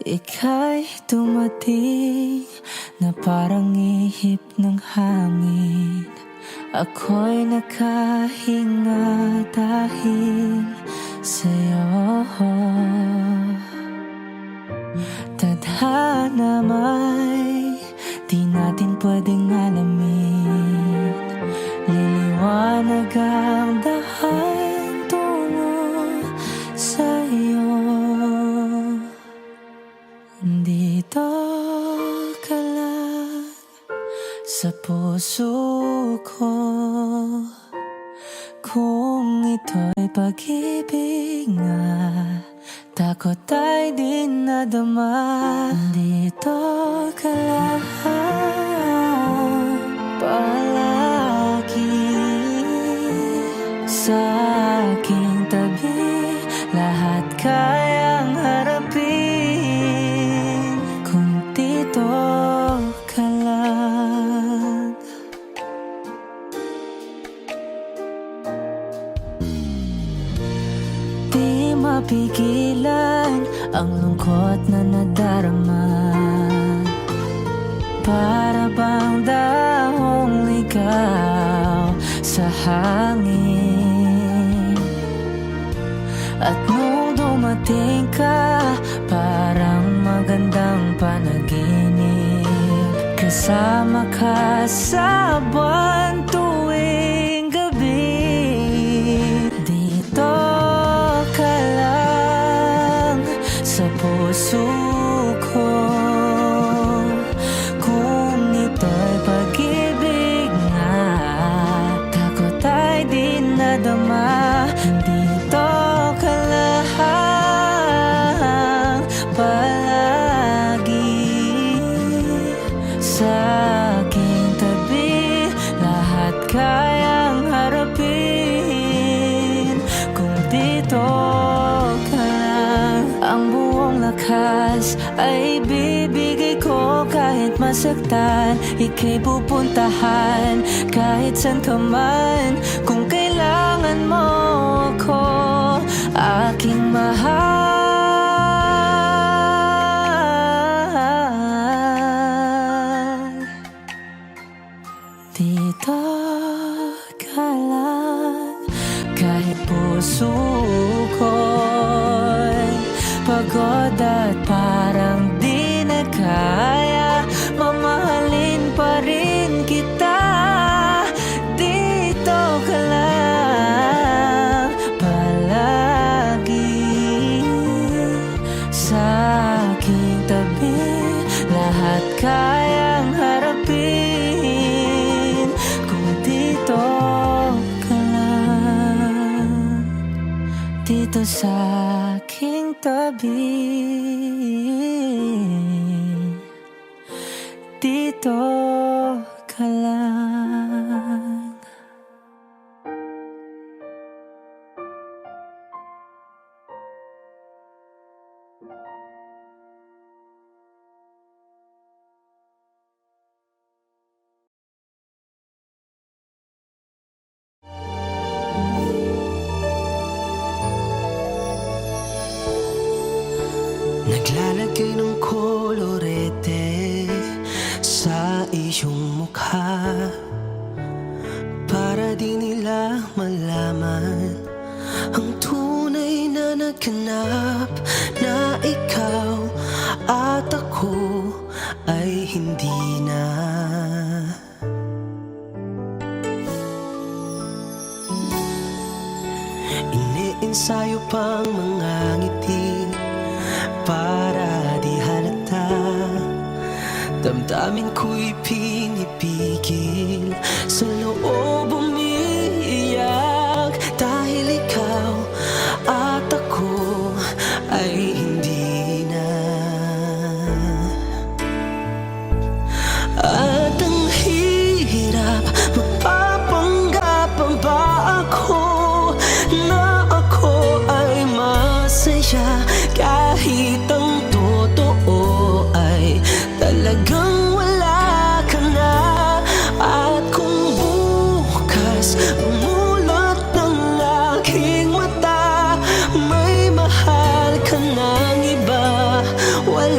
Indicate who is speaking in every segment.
Speaker 1: Ika'y dumating na parang ihip ng hangin. Ako'y nakahinga dahil sa'yo. Tadhana may di natin pwedeng alamin. Liliwanag ang daan tungo sa'yo. Dito ka lang sa puso ko. Kung ito'y pag-ibig nga, takot ay di nadama. Dito ka lang palagi sa aking tabi. Lahat kayang harapin kung dito ka lang. Di mapigilan ang lungkot na nadarama. Para bang dahong ligaw sa hangin. At nung dumating ka, parang magandang panaginip. Kasama ka sa buwan tuwing gabi. Dito ka lang sa puso ko. Kung ito'y pag-ibig nga, takot ay di nadama. Dito ka lang palagi sa aking tabi. Lahat kayang harapin kung dito ka lang. Ang buong lakas ay bibigay ko kahit masaktan. Ika'y pupuntahan kahit saan ka man. Kung kailangan mo ako, aking mahal. Dito ka lang kahit puso ko'y pagod at parang di na kaya. Mamahalin pa rin kita. Dito ka lang palagi sa aking tabi. Lahat kayang harapin kung dito ka lang. Dito sa aking tabi. Dito ka lang.
Speaker 2: Naglalagay ng kolorete sa iyong mukha para di nila malaman ang tunay na naghanap na ikaw at ako ay hindi na. Iniensayo pang mga ngiti para di halata. Damdamin ko'y pinipigil, sa loob umiiyak. Dahil ikaw at ako ay hindi na. At ang hirap, magpapanggap pa ba ako na ako ay masaya kahit ang totoo ay talagang wala ka na. At kung bukas umulot ng aking mata, may mahal ka ng iba, wala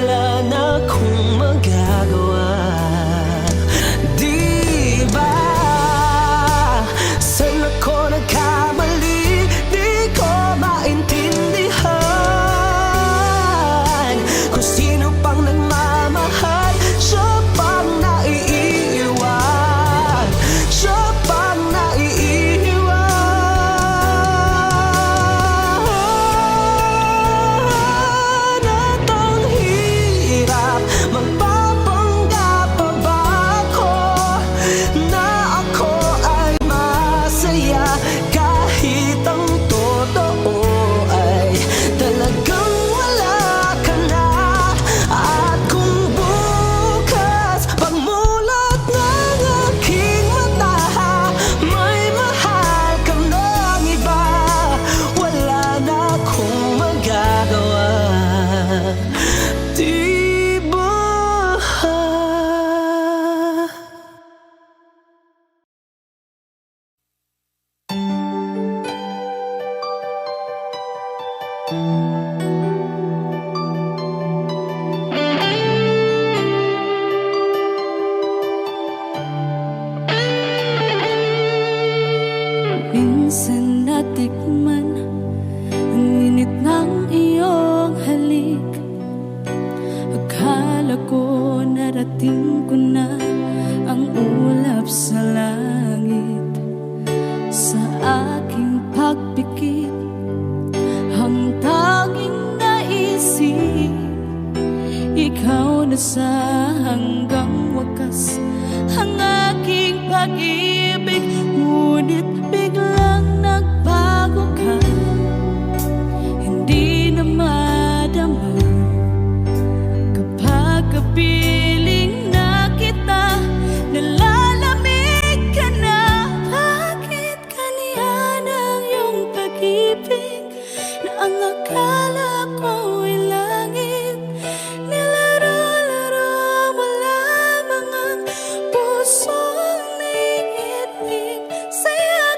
Speaker 1: Naramdaman ko na ang ulap sa langit sa aking pagpikit. Ang tanging naisip, ikaw na sa hanggang wakas ang aking pag-ibig. Ngunit biglang nagbago ka, hindi na madama kapag kapiling na kita. Nalalamig ka na. Bakit kaniyan ang iyong pag-ibig na ang akala ko ay langit? Nilaro-laro mo lamang ang pusong naiinig. Saya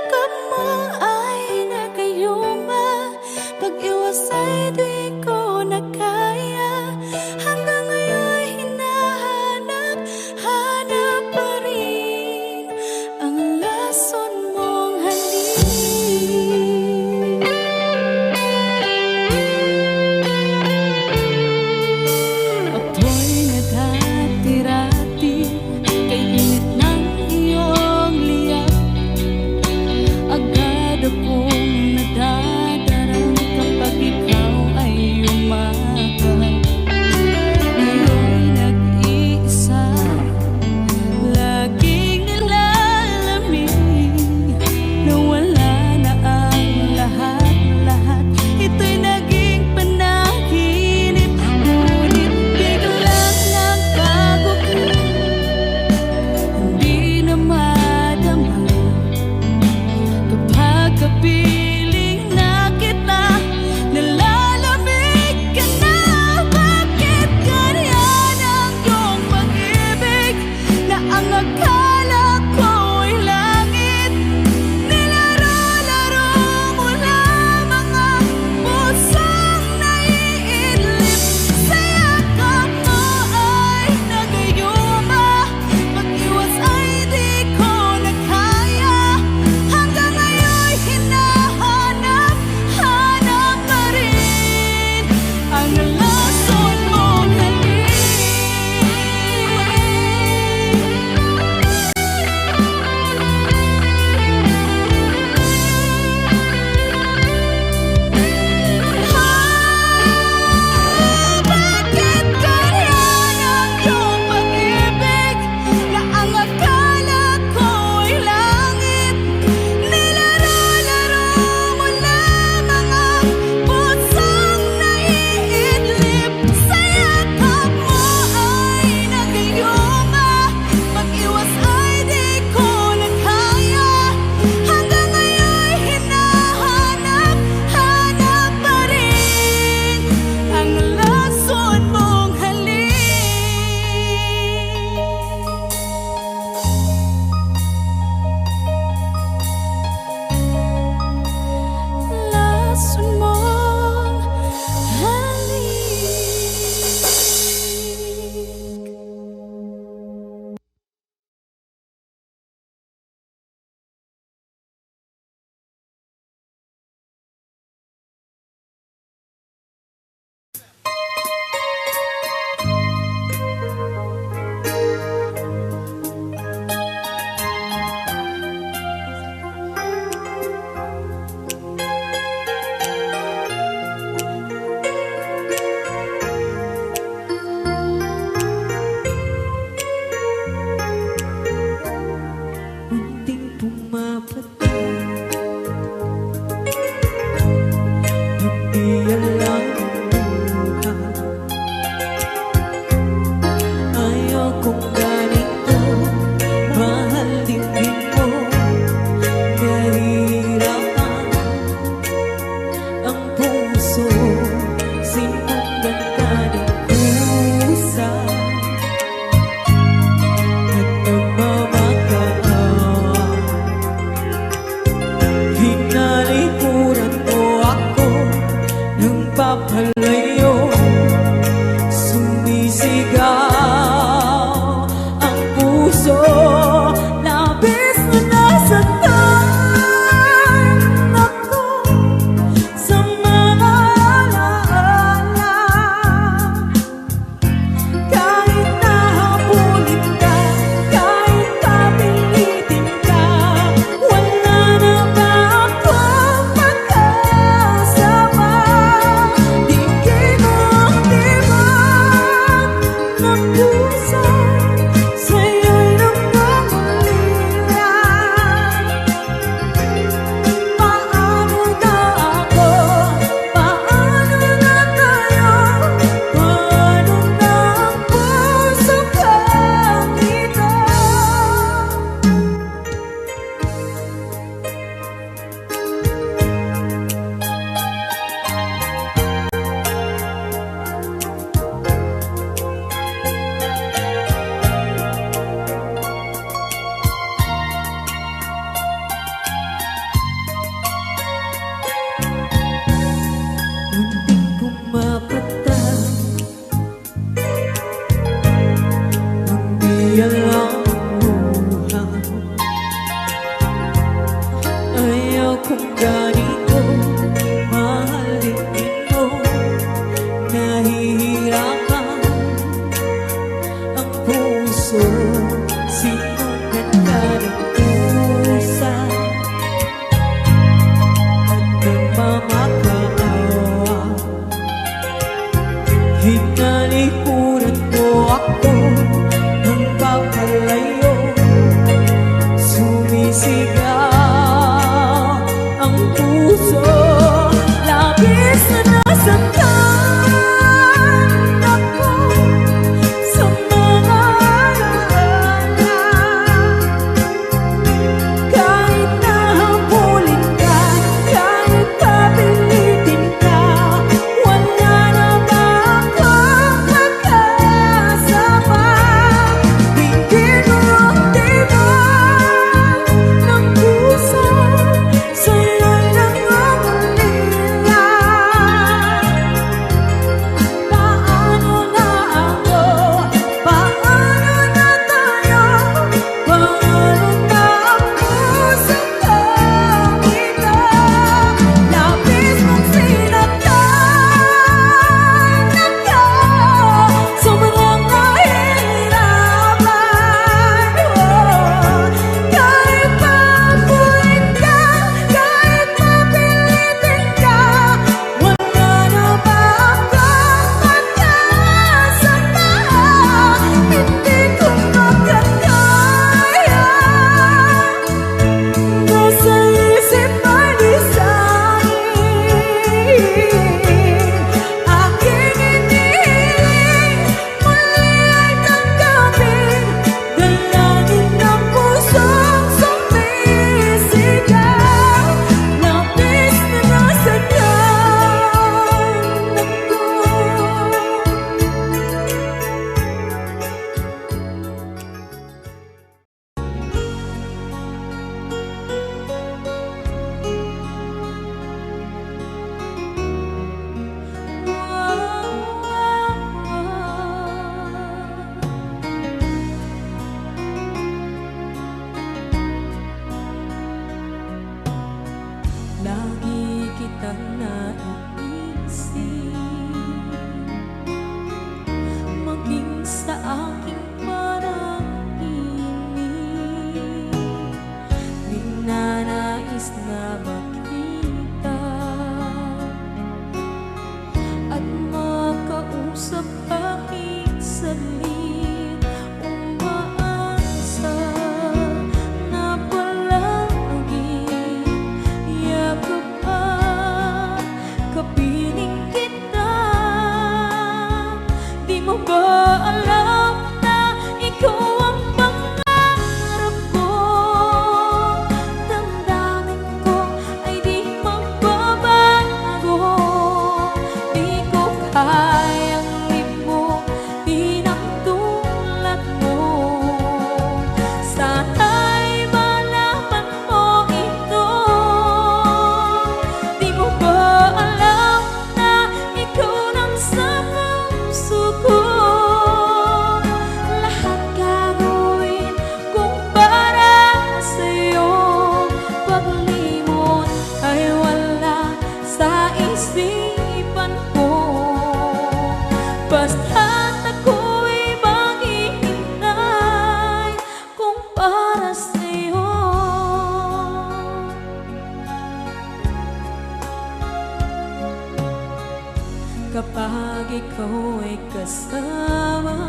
Speaker 1: ikaw ay kasama.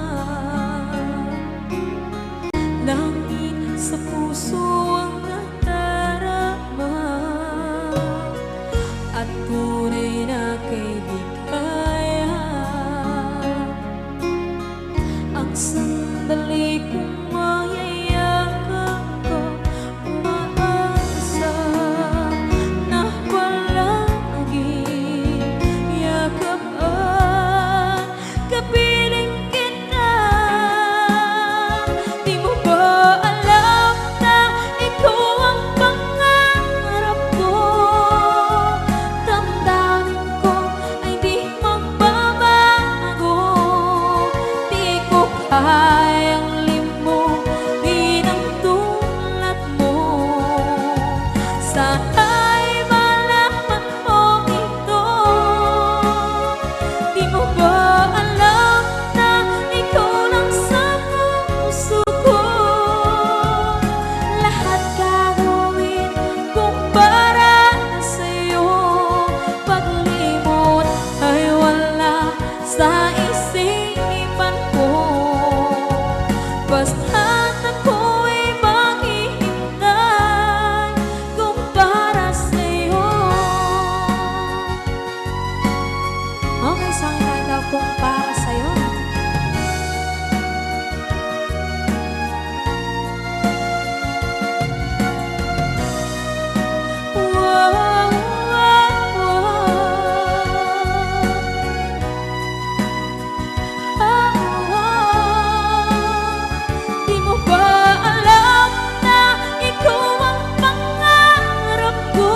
Speaker 1: Langit sa puso ang nadarama, at tunay na kaibigan. Ang sandali kong mayayakap ko, umaasa na palaging yakap at kapiling kita. Di mo ba alam na ikaw ang pangarap ko? Damdamin ko ay di magbabago. Di ko kayang limutin ang tulad mo. Sana'y malaman mo ito. Di mo ba alam na ikaw lang sa puso ko? Lahat gagawin kung para sa'yo. Paglimot ay wala sa isipan ko. Basta't ako'y maghihintay kung para sa'yo. Okay, saan daw kung para sa'yo? Wow, wow, Di mo ba alam na ikaw ang pangarap ko?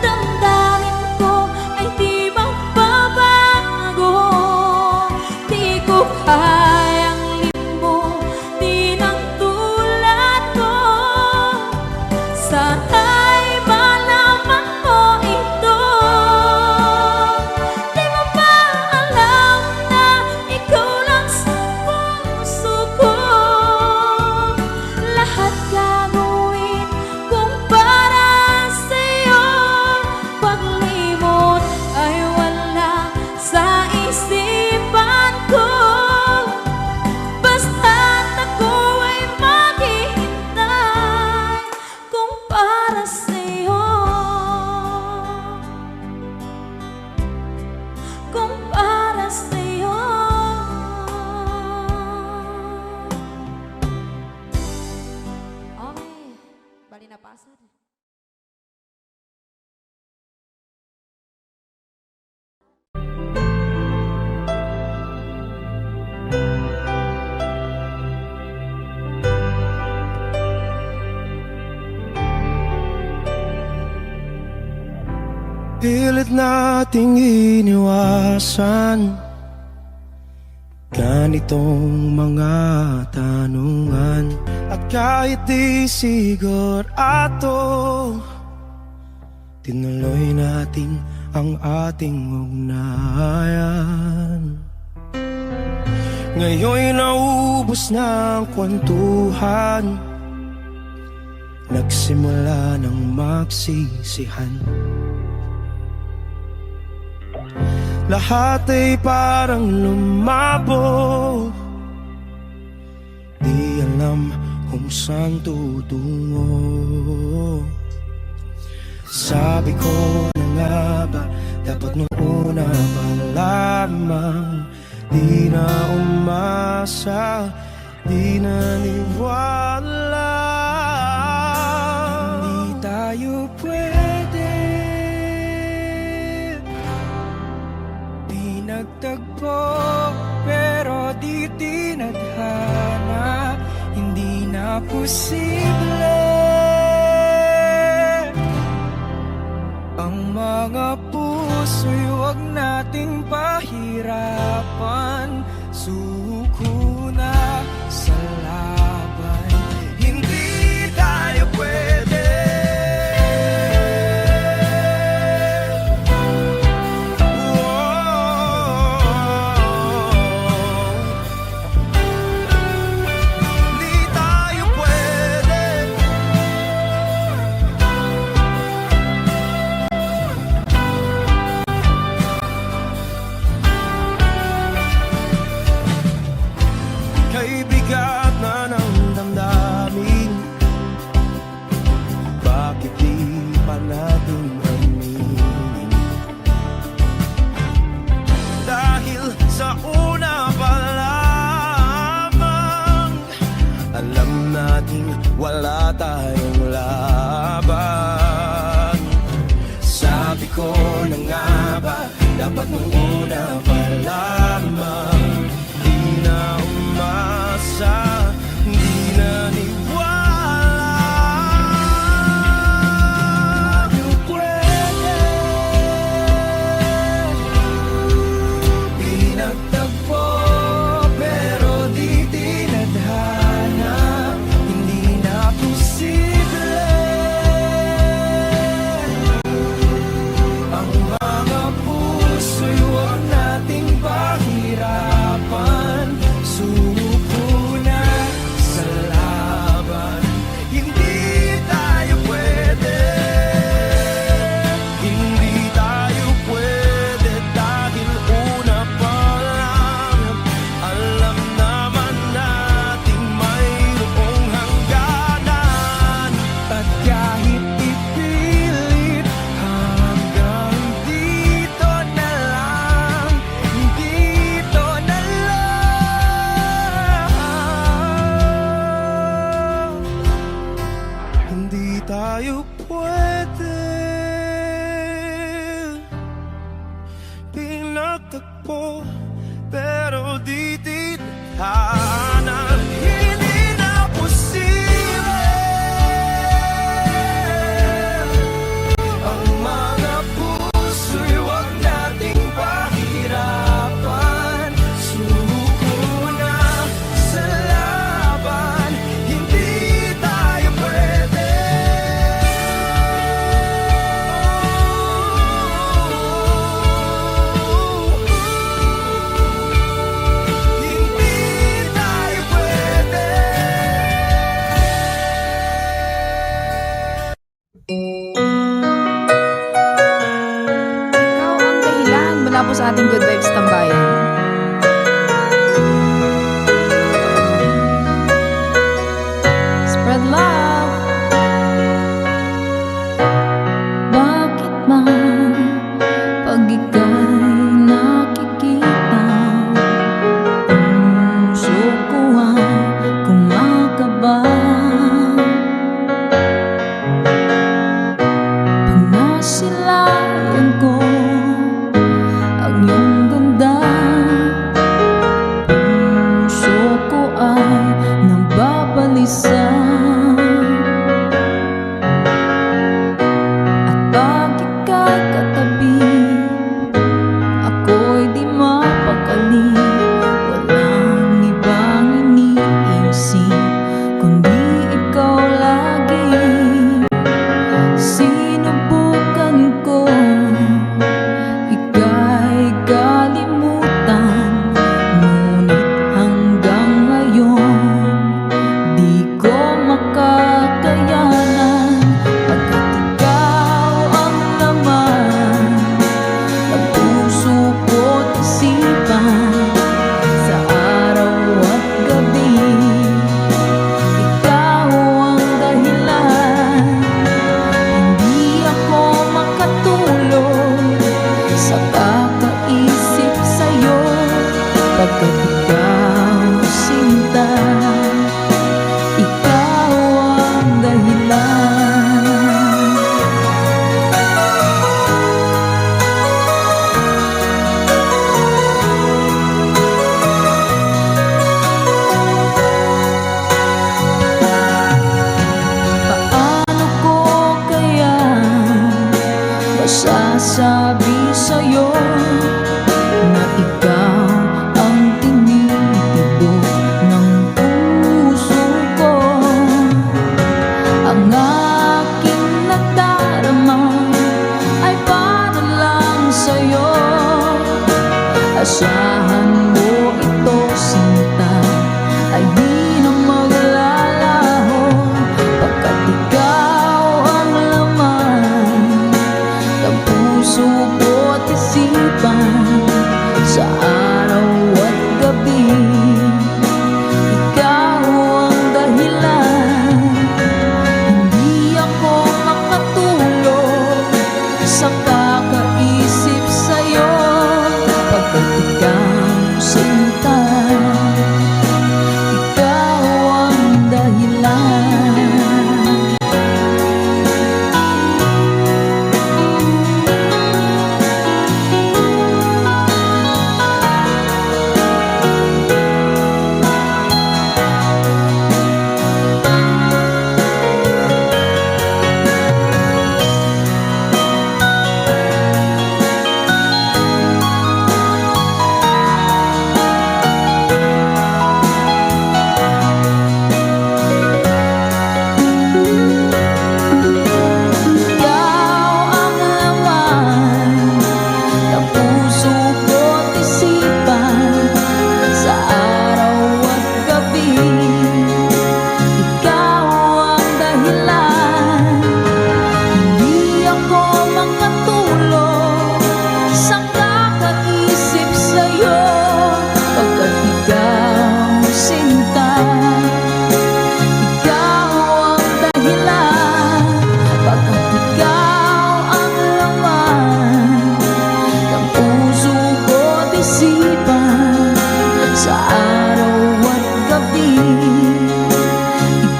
Speaker 1: Damdamin ko ay di magbabago. Di ko kayang limutin ang tulad ko. Sana'y malaman mo ito. Di mo ba alam na ikaw lang sa puso ko? Lahat gagawin kung para sa'yo. Paglimot ay wala sa isipan ko. Basta't ako ay maghihintay kung para sa'yo. Kung para sa'yo. Okay, bali na pasad.
Speaker 2: Pilit nating iniwasan ganitong mga tanungan. At kahit di sigurado, tinuloy natin ang ating ugnayan. Ngayon'y naubos na ang kwentuhan, nagsimula ng magsisihan. Lahat ay parang lumabo, di alam kung saan tutungo. Sabi ko na nga ba, dapat nung una pa lamang di na umasa, di naniwala. Di tayo pwede, di nagtagpo, pero di tinadhana. Hindi na posible ang mga puso'y huwag nating pahirapan. Suko na sa laban, hindi tayo pwede. Hindi tayo pwede. Kay bigat na ng damdamin, bakit di pa natin aminin? Dahil sa una pa lamang, alam nating wala tayong laban. Sabi ko na nga ba, dapat nung una pa lamang, di na umasa, di na niwala. Yung pwede, pinagtagpo, pero di tinadhana, hindi na posible. Ang mga puso'y huwag nating pahirapan, sumuko na sa laban. Hindi tayo pwede, hindi tayo pwede, dahil una pa lang, alam naman nating mayroong hangganan. At kahit ipilit, hanggang dito na lang, dito na lang. Hindi tayo pwede, pinagtagpo, pero di tinadhana, hindi na posible. Ang mga puso'y huwag nating pahirapan, sumuko na sa laban. Hindi tayo pwede, hindi tayo pwede.
Speaker 3: Ikaw ang dahilan mula po sa ating Good Vibes Tambayan. Spread love.
Speaker 1: Bakit man pag ika'y nakikita, puso ko ay kumakaba? Pag nasilayan ko ang iyong ganda, puso ko ay nababalisa. At pag ika'y katabi, ako'y di mapakali. Walang ibang iniisip, kundi ikaw lagi. Sinubukan ko, ika'y kalimutan, ngunit hanggang ngayon di ko makakayanan. Pagkat ikaw ang laman ng puso ko't isipan, sa araw at gabi, ikaw ang dahilan. Hindi ako makatulog sa kakaisip sa'yo, pagkat ikaw, sinta, ikaw ang dahilan. Paano ko kaya masasabi sa'yo na ikaw ang tinitibok ng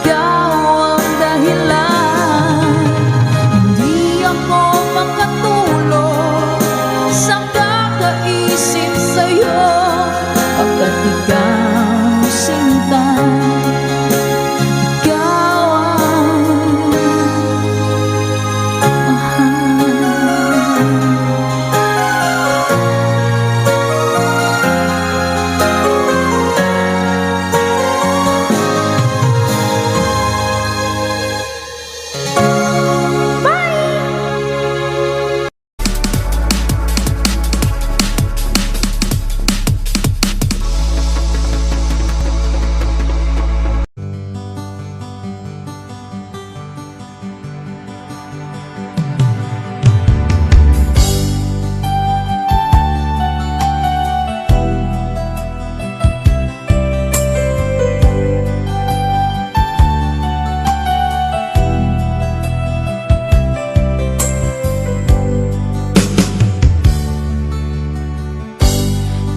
Speaker 3: Ikaw ang dahilan, hindi ako makatulog sa kakaisip sa'yo, pagkat ikaw sinta. Ikaw ang mahal.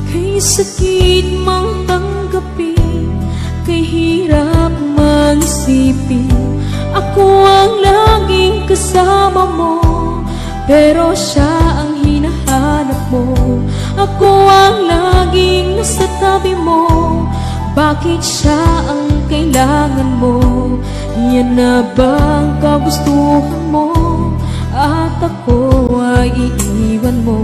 Speaker 3: Kay sakit mang tanggapin, kay hirap mag-isipin, ako ang laging kasama mo, pero siya ang hinahanap mo. Ako ang laging nasa tabi mo, bakit siya ang kailangan mo? Yan na bang kagustuhan mo, at ako ay iiwan mo?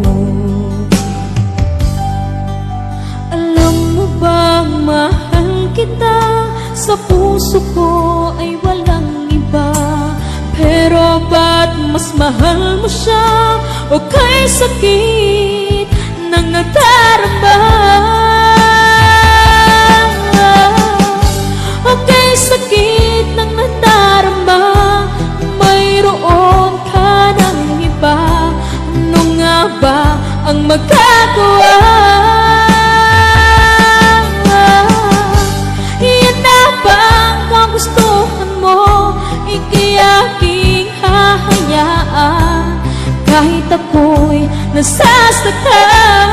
Speaker 3: Alam mo bang mahal kita, sa puso ko ay walang iba, pero ba't mas mahal mo siya? O kay sakit ng nadarama, o kay sakit ng nadarama, mayroon ka ng iba. Ano nga ba ang magagawa? Gustuhan mo, ika'y aking hahayaan, kahit ako'y nasasaktan.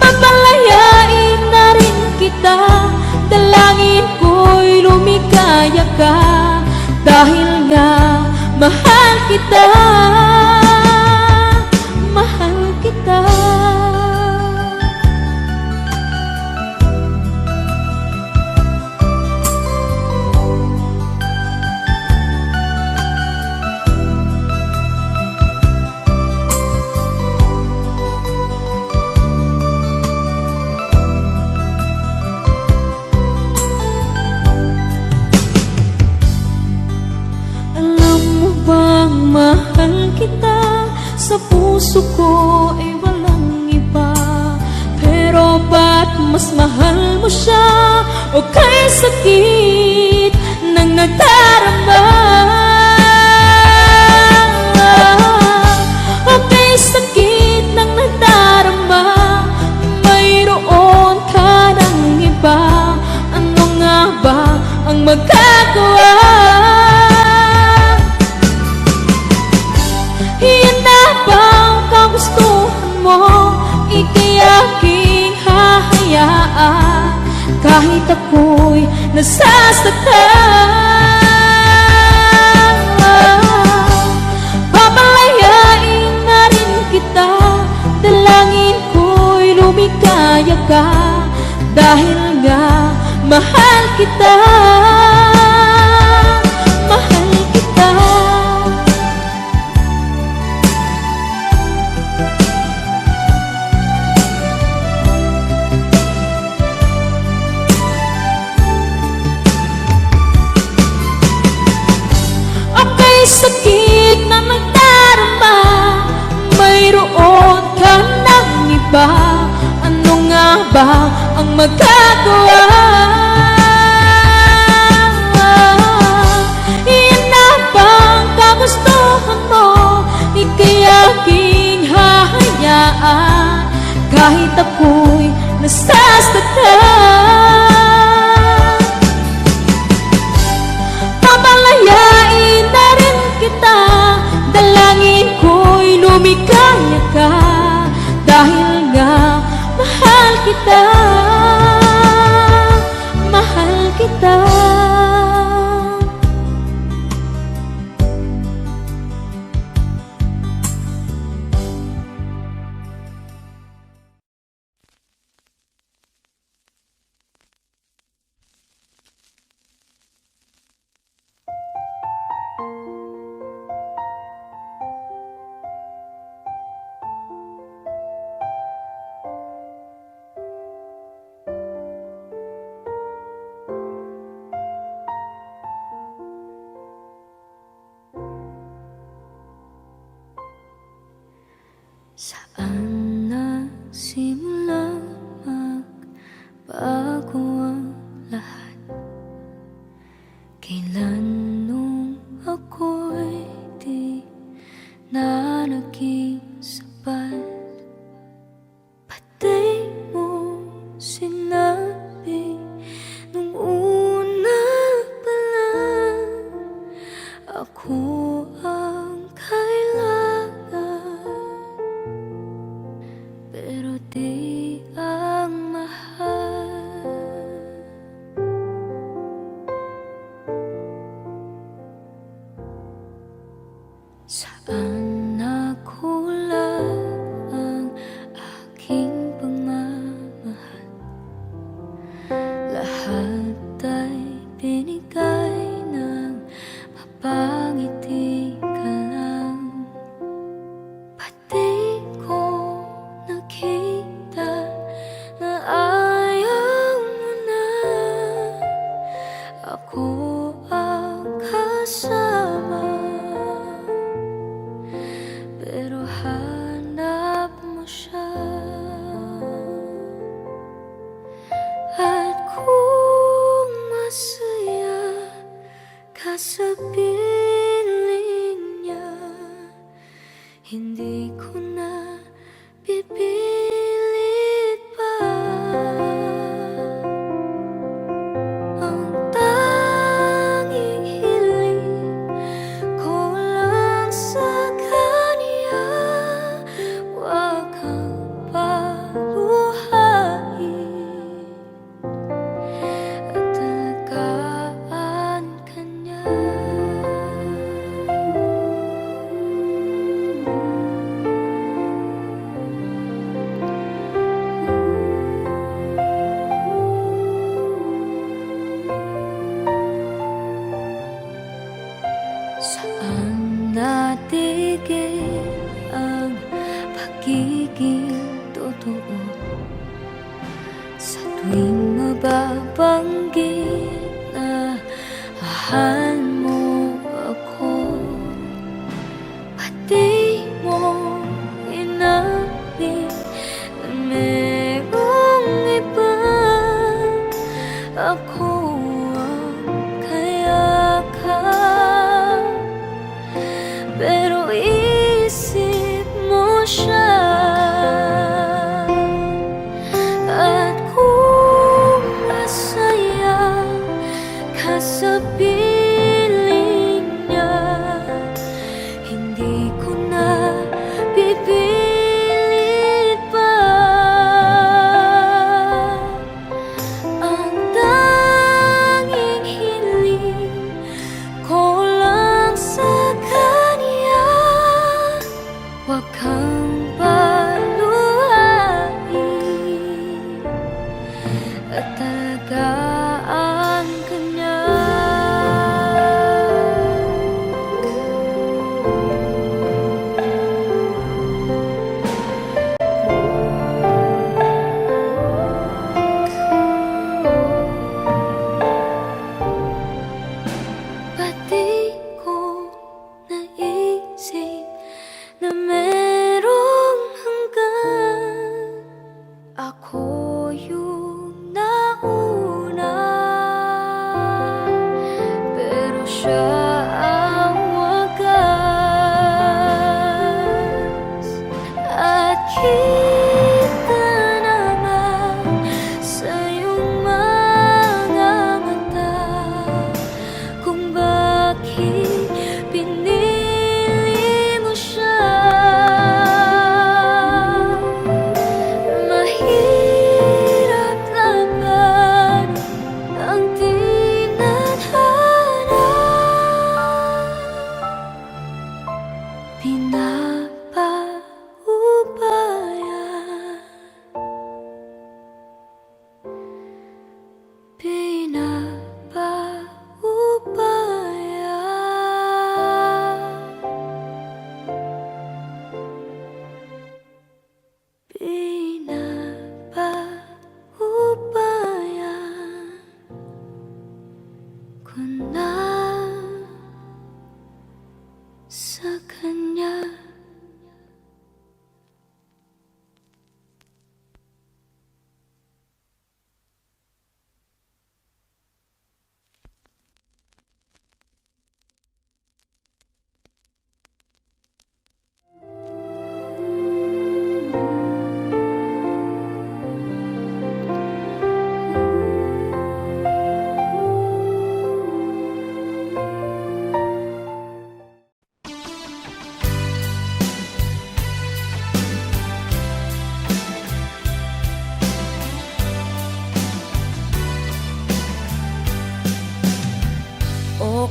Speaker 3: Papalayain na rin kita, dalangin ko'y lumikaya ka, dahil nga mahal kita, mahal kita. Mahal kita, sa puso ko ay walang iba, pero ba't mas mahal mo siya? O kay sakit ng nadarama, o kay sakit ng nadarama, mayroon ka ng iba. Ano nga ba ang magagawa? Yan na bang kagustuhan mo, ika'y aking hahayaan, kahit ako'y nasasaktan. Papalayain na rin kita, dalangin ko'y lumikaya ka, dahil nga mahal kita, mahal kita. Sakit na nagdarama, mayroon ka ng iba. Ano nga ba ang magagawa? Yan na bang kagustuhan mo, ika'y aking hahayaan, kahit ako'y nasasaktan. Papalayain na rin kita, dalangin ko'y lumikaya ka, dahil nga mahal kita.
Speaker 1: sinabi nung una pa lang, ako ang kailangan, pero di ang mahal. Saan nakulang ang aking pagmamahal? Lahat ay binigay ng mapangiti ka lang. Pati ko nakita na ayaw mo na ako ang kasama, pero hanap mo siya. At kung masaya ka sa piling niya, hindi ko na pipilit pa. Ang tanging hiling ko lang sa kanya, wag kang paluhain at alagaan ka niya. Saan natigil ang pagiging totoo? Sa tuwing mababanggit na mahal mo ako, pati mo inamin na merong iba. Ako ang kayakap, pero isip mo siya. At kung masaya ka sa piling niya, hindi ko na pipilit pa. Ang tanging hiling ko lang sa kanya, wag kang paluhain at alagaan ka niya. Pati ko naisip na merong hanggan, ako yung nauna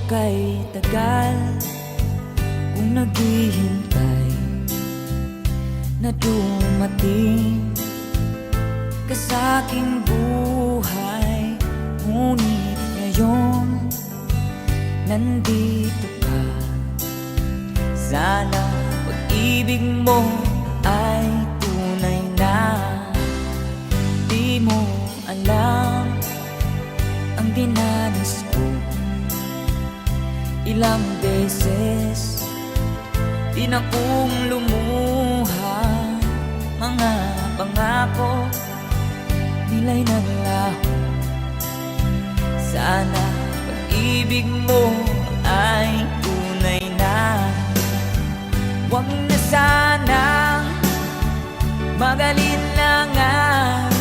Speaker 4: kay tagal kung naghihintay na dumating ka sa'king buhay. Ngunit ngayon nandito ka. Sana pag-ibig mo ay tunay na. Di mo alam ang dinanas ko. Ilang beses di na kong lumuha. Mga pangako nila'y naglaho. Sana pag-ibig mo ay tunay na. Huwag na sanang magalinlangan.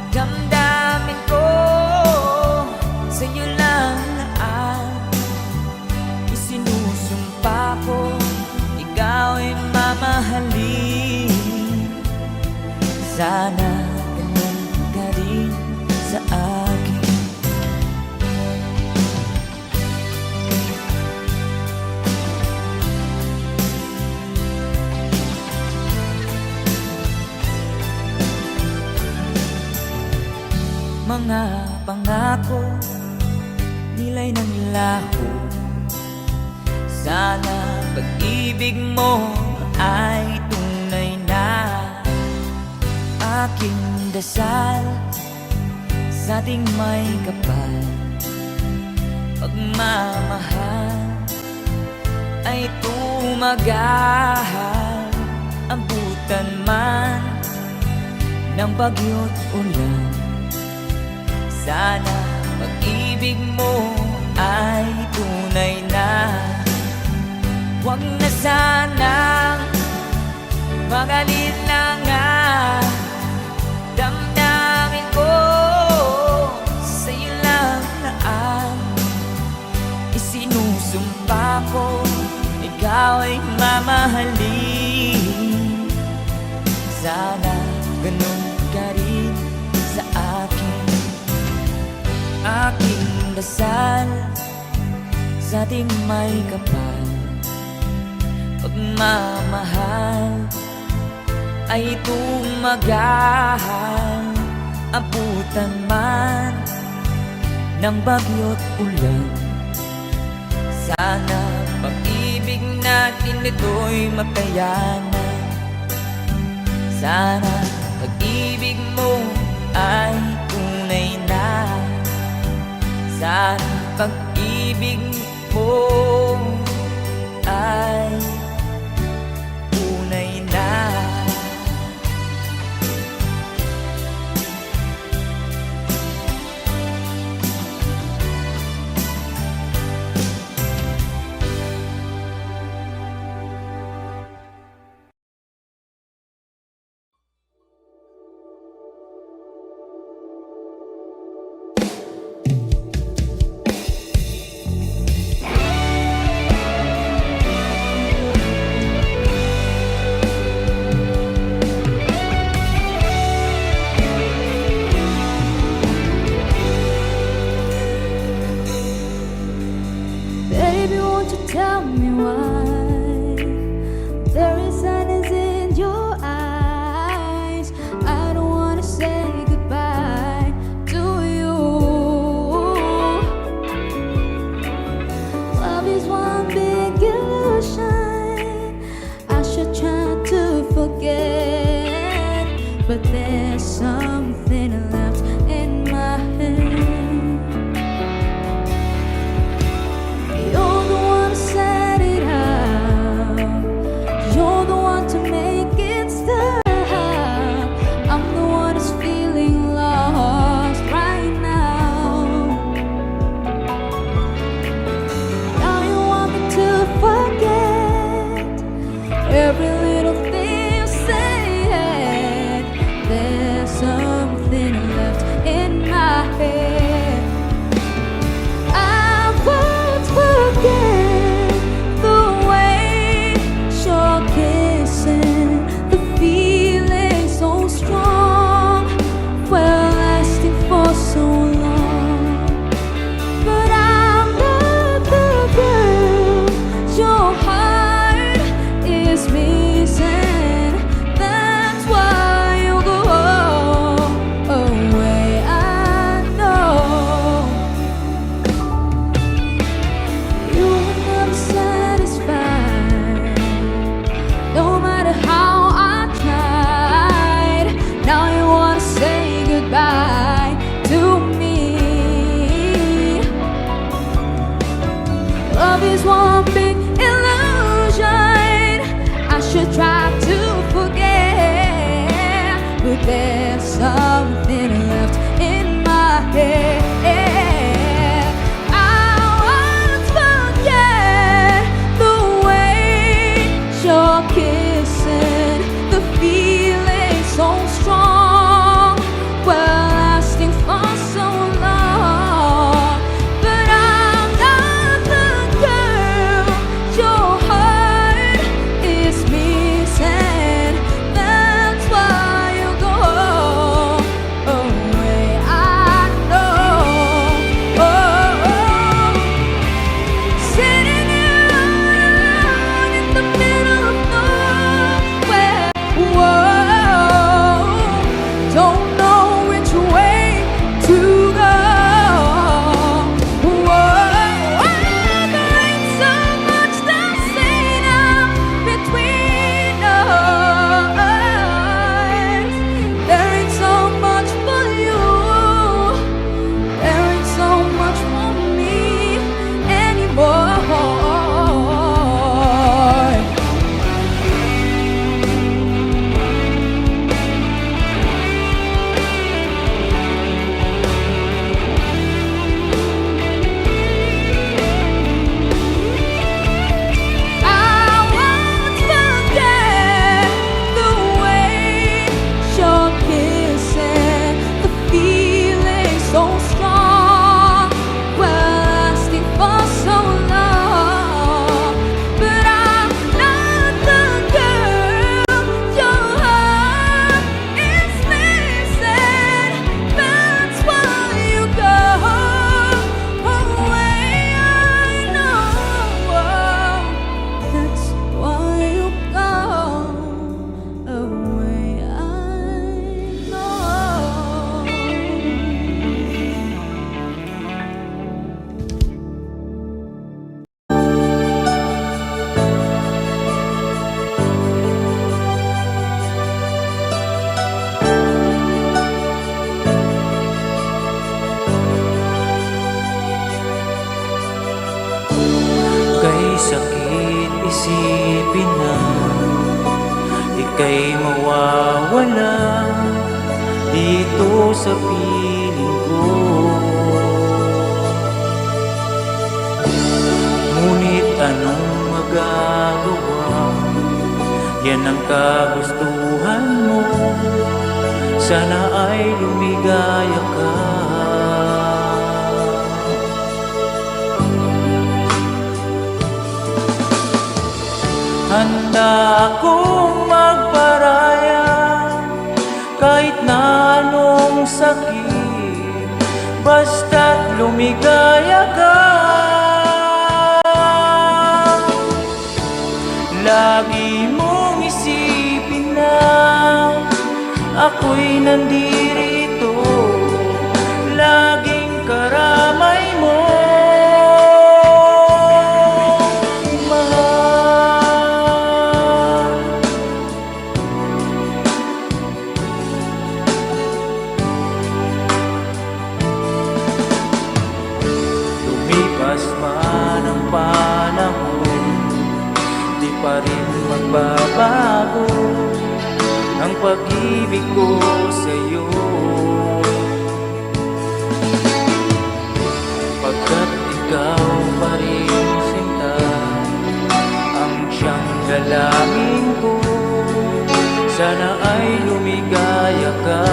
Speaker 4: Damdamin ko sa'yo lang naan. Isinusumpa ko ikaw ay mamahalin. Sana ganun ka rin sa akin. Mga pangako nila'y naglaho. Sana pag-ibig mo ay tunay na. Aking dasal sa ating may kapal. Pagmamahal ay tumagahal. Abutan man ng bagyo't ulan. Sana pag-ibig mo ay tunay na. Huwag na sanang magalinlangan. Damdamin ko sa'yo lang naan. Isinusumpa ko ikaw ay mamahalin. Sana ganun ka rin sa akin. Aking dasal sa ating may kapal. Pagmamahal ay tumagahal. Abutan man ng bagyo't ulan. Sana pag-ibig natin ito'y makayanan. Sana pag-ibig mo ay tunay na. Sana pag-ibig mo ay tunay na.
Speaker 3: Baby, won't you tell me why there is sadness in your eyes? I don't wanna say goodbye to you. Love is one big illusion. I should try to forget, but there's something left in my head. You're the one who set it up.
Speaker 4: mawala dito sa piling ko. Ngunit anong magagawa? Yan ang kagustuhan mo. Sana ay lumigaya ka. Handa akong magparaya kahit na anong sakit, basta't lumigaya ka. Lagi mong isipin na ako'y nandirito, laging karamay mo. Lumipas man ang panahon, di pa rin magbabago ang pag-ibig ko sa'yo. Pagkat ikaw pa rin sinta ang siyang dalangin ko, sana ay lumigaya ka.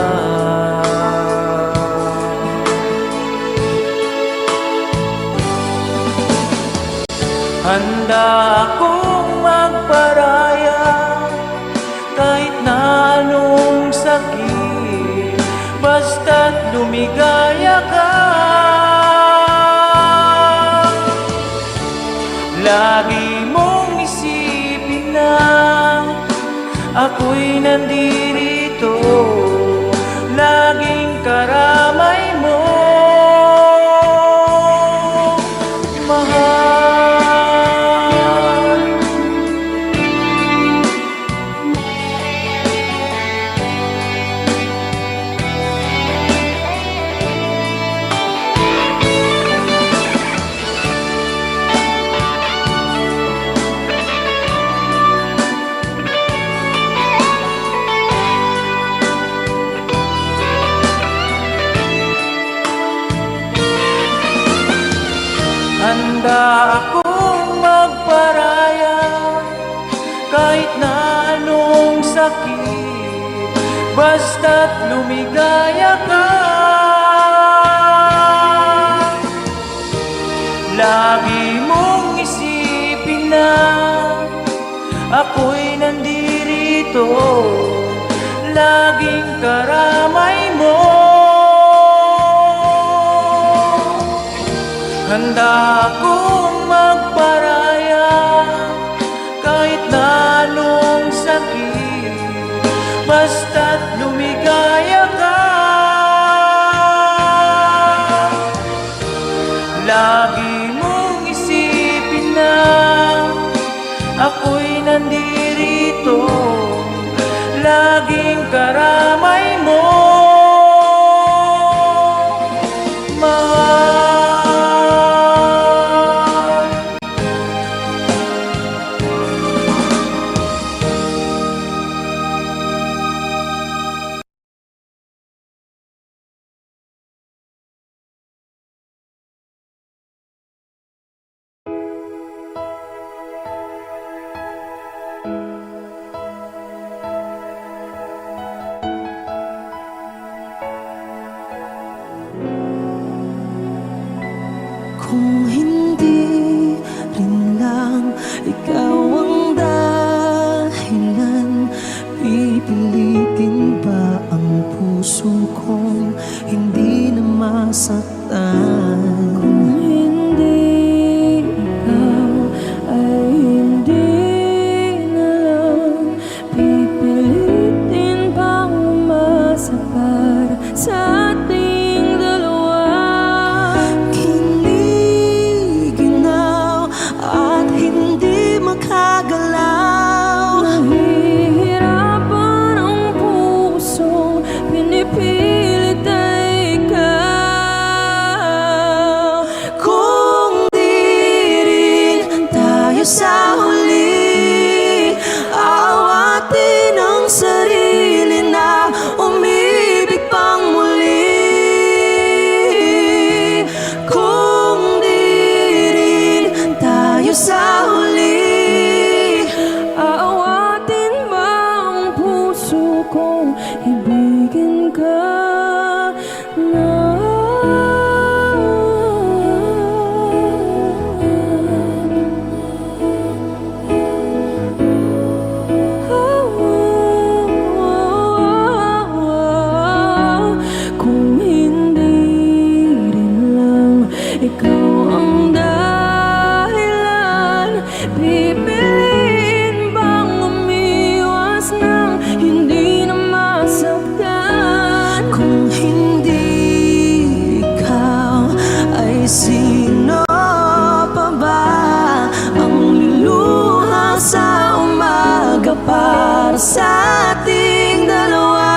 Speaker 4: Handa akong magparaya kahit na anong sakit, basta't lumigaya ka. Lagi mong isipin na ako'y nandirito, laging karamay mo. Handa akong magparaya kahit na anong sakit, basta't lumigaya ka. Lagi mong isipin na ako'y nandirito, laging karamay mo. Handa akong magparaya kahit na anong sakit, basta't lumigaya ka. Lagi mong isipin na ako'y nandirito, laging karamay mo.
Speaker 1: Kung hindi rin lang ikaw ang dahilan, pipilitin ba ang puso kong hindi na masaktan? Kung hindi ikaw ay hindi na lang pipilitin bang umasa para sa ating dalawa. At hindi makagalaw, nahihirapan ang puso, pinipilit ay ikaw.
Speaker 3: ikaw ang dahilan. Pipiliin bang umiwas nang hindi na masaktan?
Speaker 2: Kung hindi ikaw, ay sino pa ba ang luluha sa umaga para sa ating dalawa?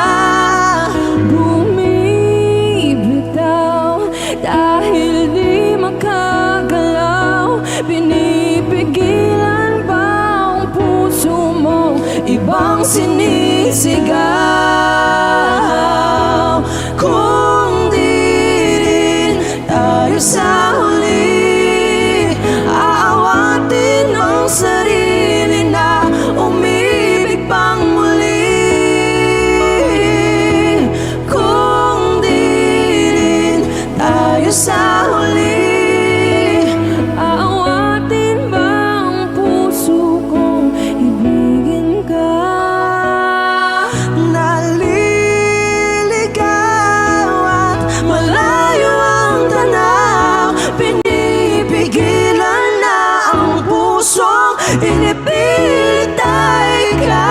Speaker 3: Bumibitaw dahil di makagalaw. Pinipigilan ba ang puso mo?
Speaker 2: Ibang sinisigaw. Kung di rin tayo sa huli, aawatin ang sarili na umibig pang muli. Kung di rin tayo sa huli,
Speaker 3: Aawatin ba ang puso kong ibigin ka?
Speaker 2: naliligaw at malayo ang tanaw. Pinipigilan na ang pusong inipilit ay ikaw.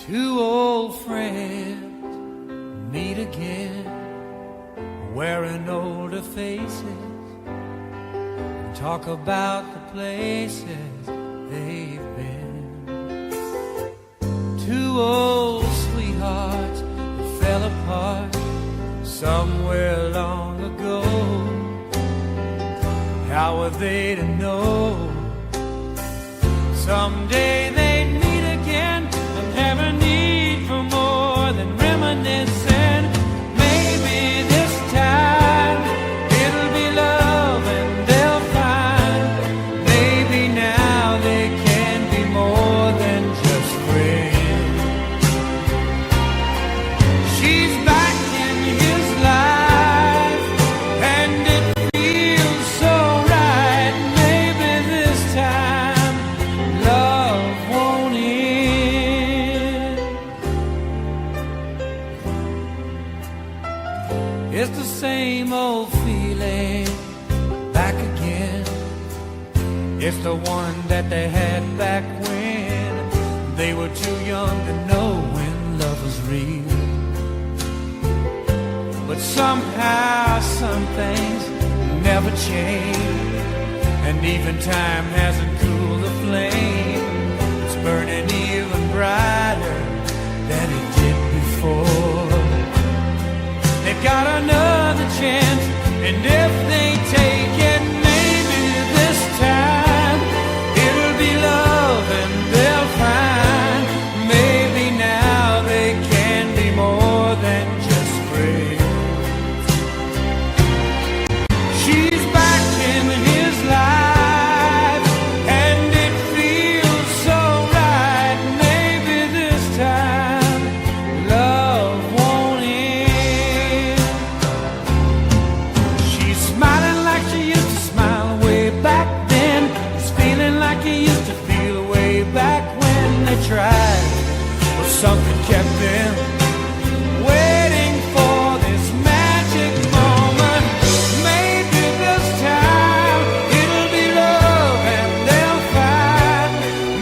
Speaker 2: Two old friends meet again, wearing older faces, and talk about the places they've been. Two old sweethearts that fell apart somewhere long ago. How were they to know someday they'd meet again and have a need for more than reminiscing? Maybe this time it'll be love and they'll find maybe now they can be more than just friends. She's back in his life and it feels so right. Maybe this time love won't end. It's the same old feeling back again. It's the one that they had back when they were too young to know when love was real. But somehow some things never change, and even time hasn't cooled the flame. It's burning even brighter than it did before. They've got another chance, and if they take it, maybe this time it'll be love and they'll find maybe now they can be more than just friends. She's back in his life and it feels so right. Maybe this time love won't end. She's smiling like she used to smile way back then. He's feeling like he used to feel way back when they tried. But something kept them waiting for this magic moment. Maybe this time it'll be love and they'll find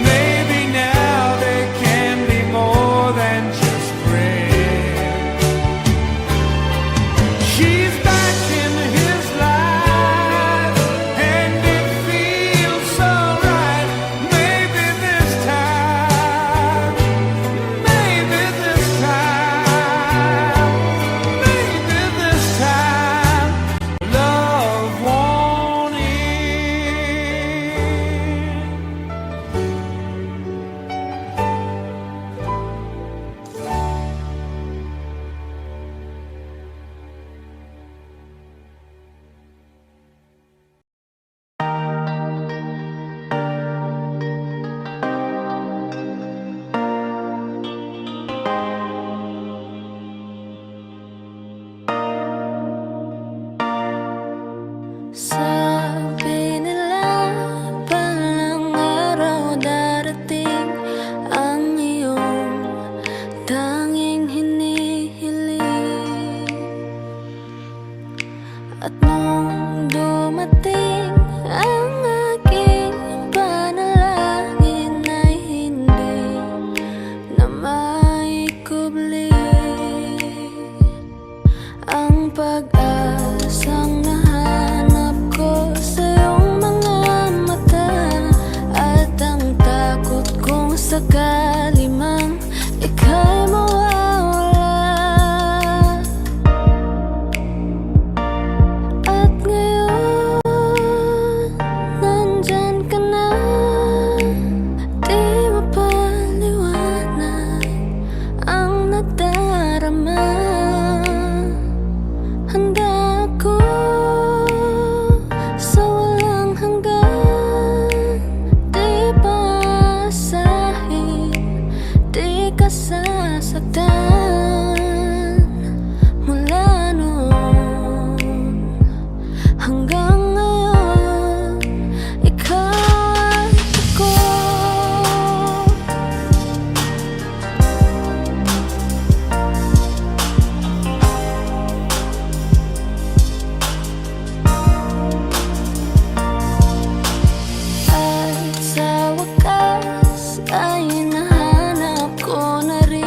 Speaker 2: maybe now they can be more than just friends. She's back in his life and it feels so right. Maybe this time, maybe this time, maybe this time love won't end.
Speaker 3: Sabi nila palang araw darating ang iyong tanging hinihiling. At nung dumating ang aking panalangin ay hindi na maikubli. Ang pag-asang nahanap ko sa iyong mga mata at ang takot kong sakali mang ika'y mawawala. At ngayon, nandyan ka na, di mapaliwanag ang nadarama. Handa ako sa walang hanggan, di paasahin, di ka sasaktan. Mula noon hanggang ngayon, ikaw at ako. At sa wakas ay nahanap ko na rin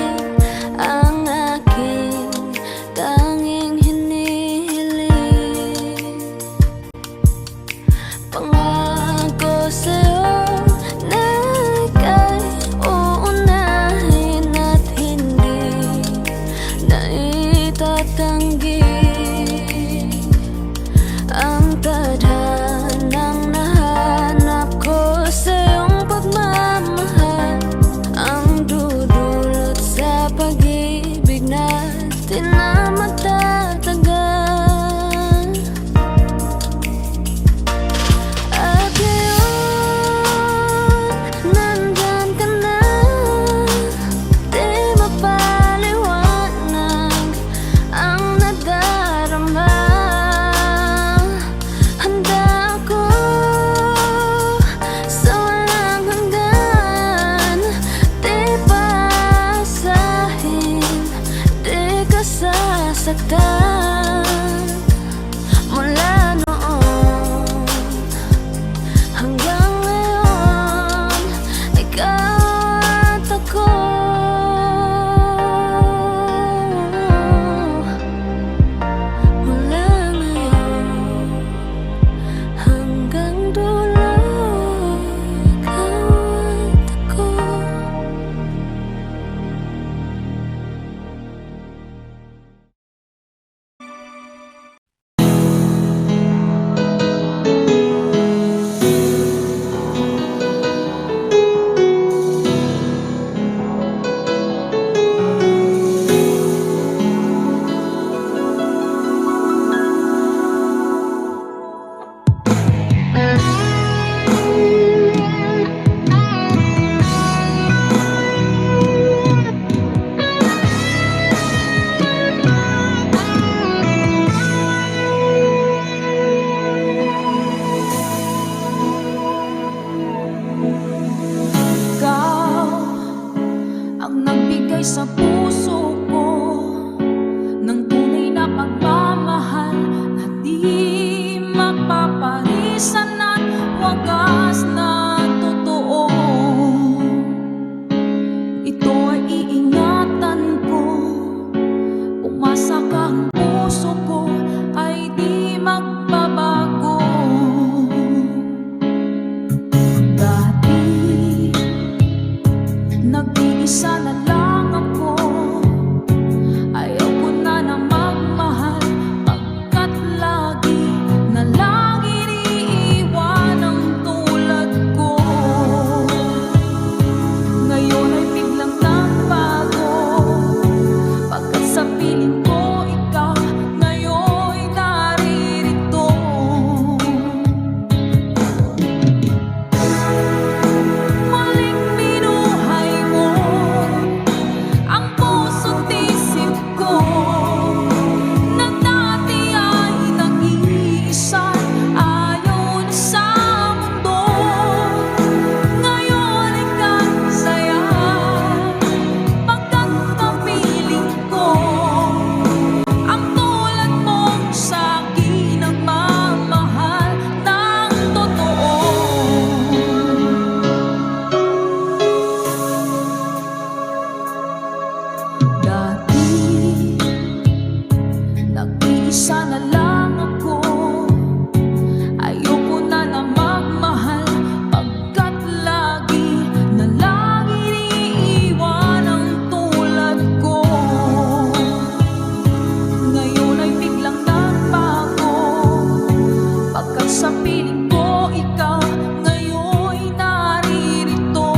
Speaker 1: sa piling ko, ikaw ngayon'y naririto.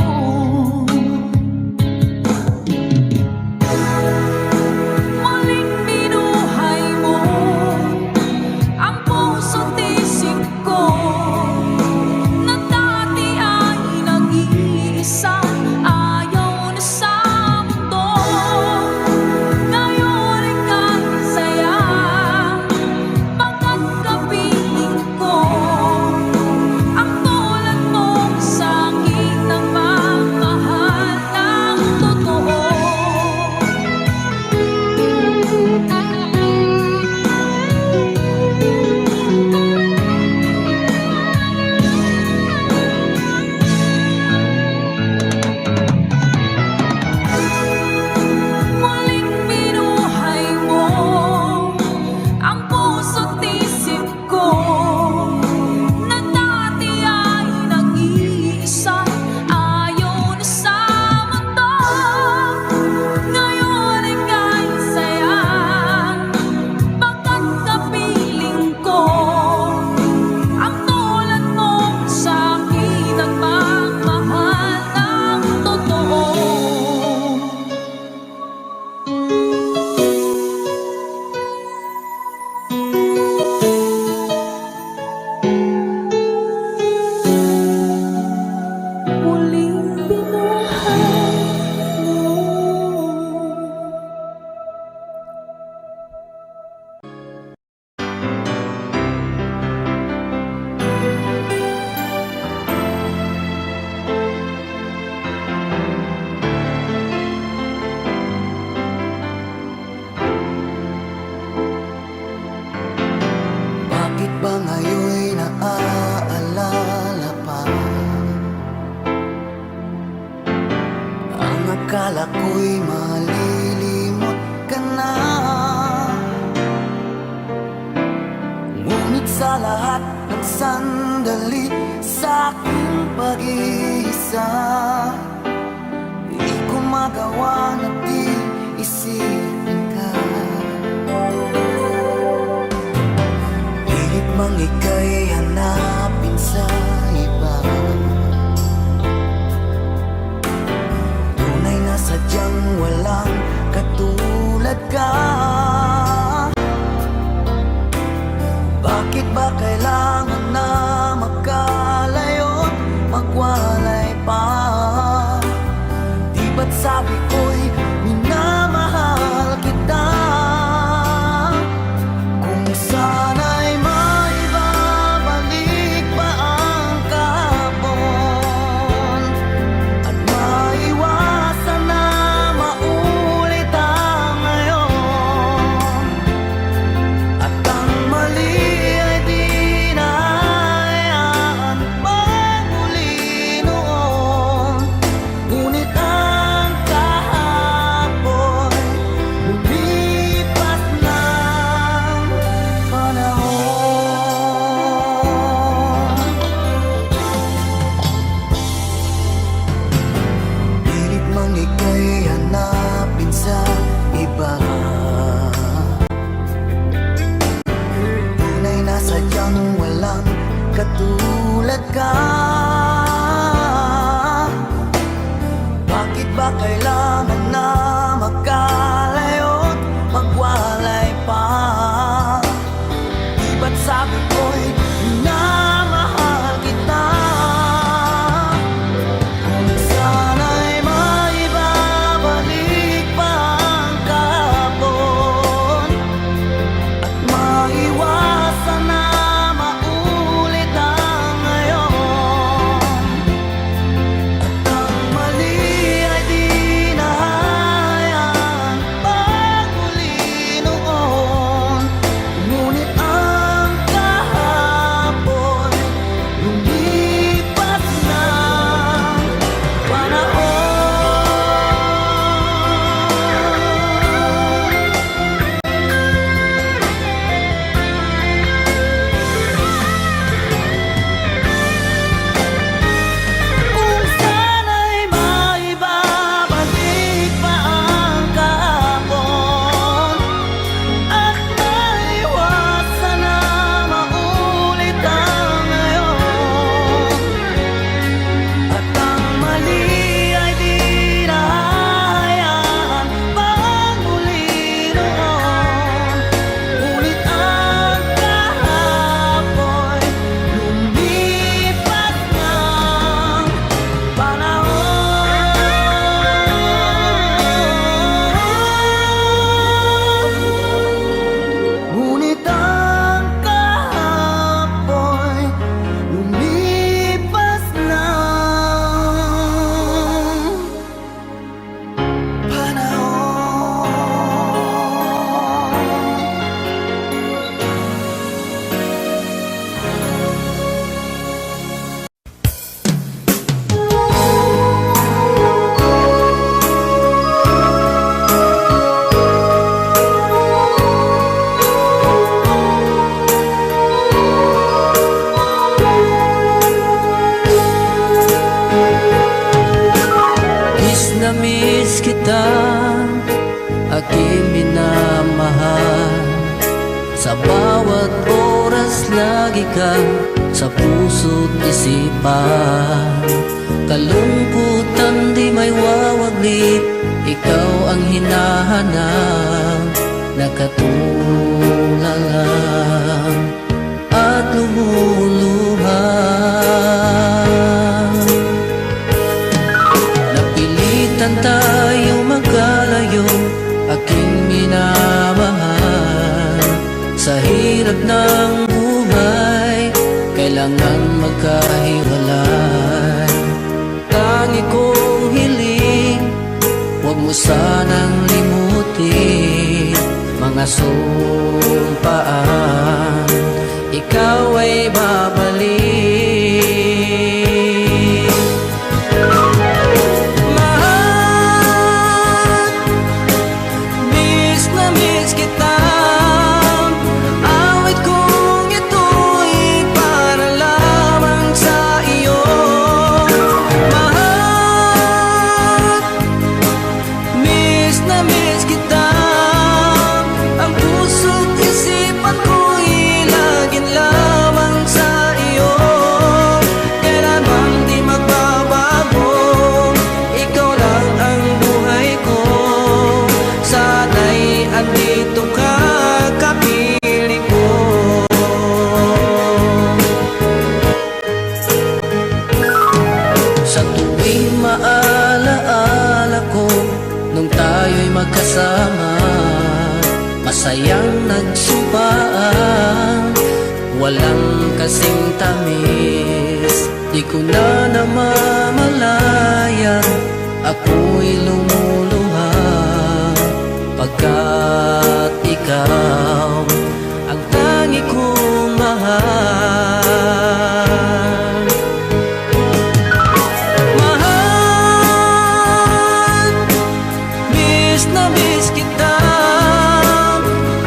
Speaker 1: Muling binuhay mo ang puso't isip ko, na dati ay nag-iisa, ayaw na sa mundo. Ngayon ika'y saya, pagkat kapiling ko ang tulad mo sa aking nagmamahal ng totoo. Muling binuhay mo ang puso't isip ko, na dati ay nag-iisa, ayaw na sa mundo. Ngayon ika'y saya, pagkat kapiling ko ang tulad mo sa akin, nagmamahal ng totoo. Muling binuhay mo.
Speaker 5: Bakit ba ngayon'y naaalala pa ang akala ko'y malilimot ka na? Ngunit sa lahat ng sandali sa aking pag-iisa, di ko magawa na di isipin ka. Pilit mang ika'y hanapin sa iba, tunay na sadyang walang katulad ka. Bakit ba kailangan na magkalayo't magwalay pa? Di ba't sabi ko'y minamahal kita? Kung sana'y maibabalik pa ang kahapon, at maiwasan na maulit ang ngayon,
Speaker 6: lagi ka sa puso't isipan. Kalungkutan di may wawaglit, ikaw ang hinahanap, nakatulalang at lumuluhan. Napilitan tayo magkalayo, aking minamahal. Sa hirap ng buhay, kailangan magkahiwalay. Tangi kong hiling, huwag mo sanang limutin mga sumpaan, ikaw ay babalik. Mahal, miss na miss kita. Awit kong ito'y para lamang sa iyo. Mahal, miss na miss kita. Ang puso't isipan ko'y laging lamang sa iyo. Kailan bang di magbabago, ikaw lang ang buhay ko. Sana'y andito ka, kapiling ko. Sa tuwing maalaala ko nung tayo'y magkasama, masayang nagsumpaan, walang kasing tamis. Di ko na namamalayan, ako'y lumuluha, pagkat ikaw ang tangi kong mahal. Mahal, miss na miss kita.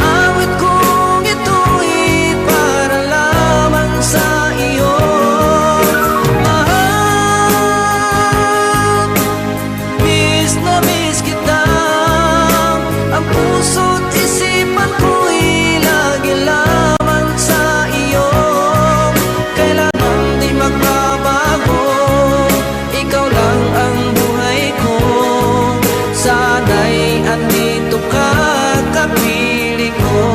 Speaker 6: Awit kong ito'y para lamang sa iyo. Mahal, miss na miss kita. Ang puso't isipan ko'y lagi lamang sa iyo. Kailan bang di magbabago, ikaw lang ang buhay ko. Sana'y andito ka, kapiling ko.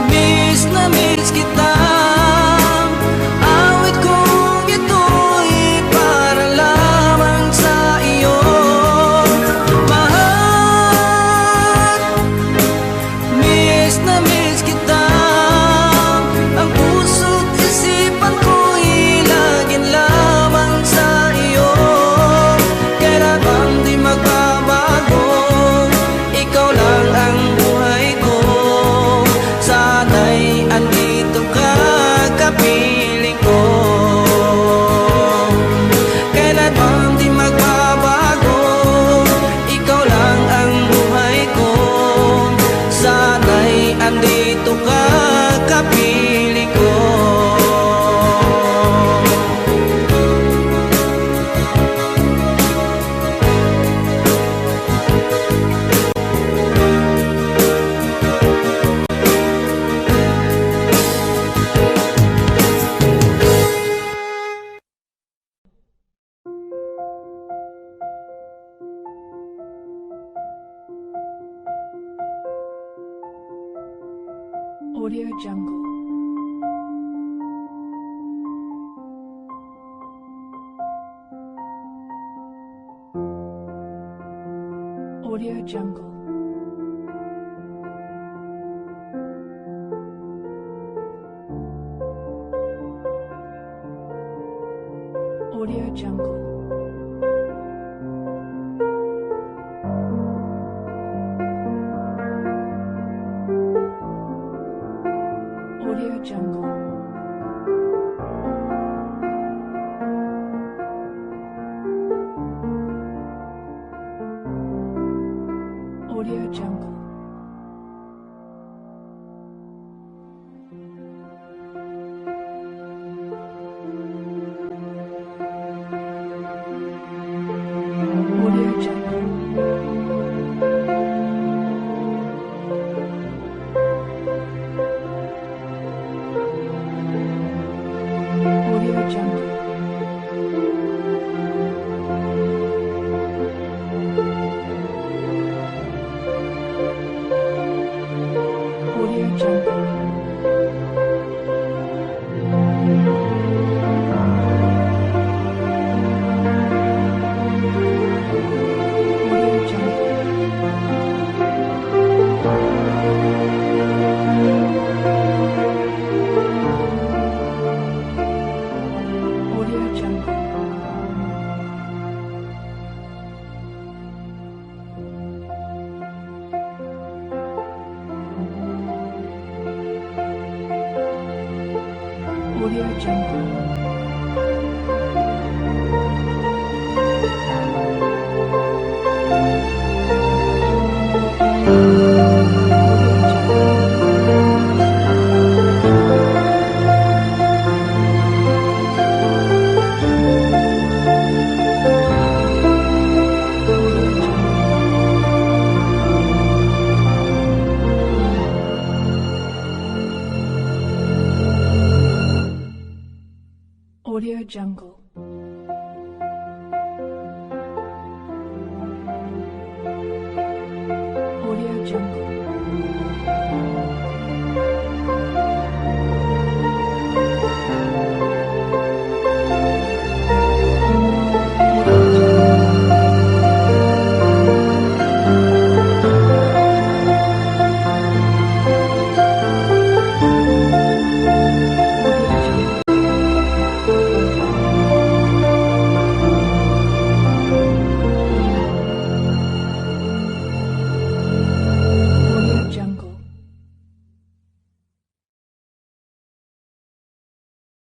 Speaker 6: Miss na miss kita. Awit kong ito'y para lamang sa iyo. Mahal, miss na miss kita. Ang puso't isipan ko'y laging lamang sa iyo. Kailan bang di magbabago, ikaw lang ang buhay ko. Sana'y andito ka, kapiling ko. Kailan bang di magbabago, ikaw lang ang buhay ko. Sana'y andito ka, kapiling ko.
Speaker 7: Audio Jungle. Audio Jungle. Jungle. Audio Jungle. Audio Jungle. Audio Jungle. Audio Jungle. Audio Jungle. Audio Jungle. Audio Jungle. Audio Jungle. Audio Jungle.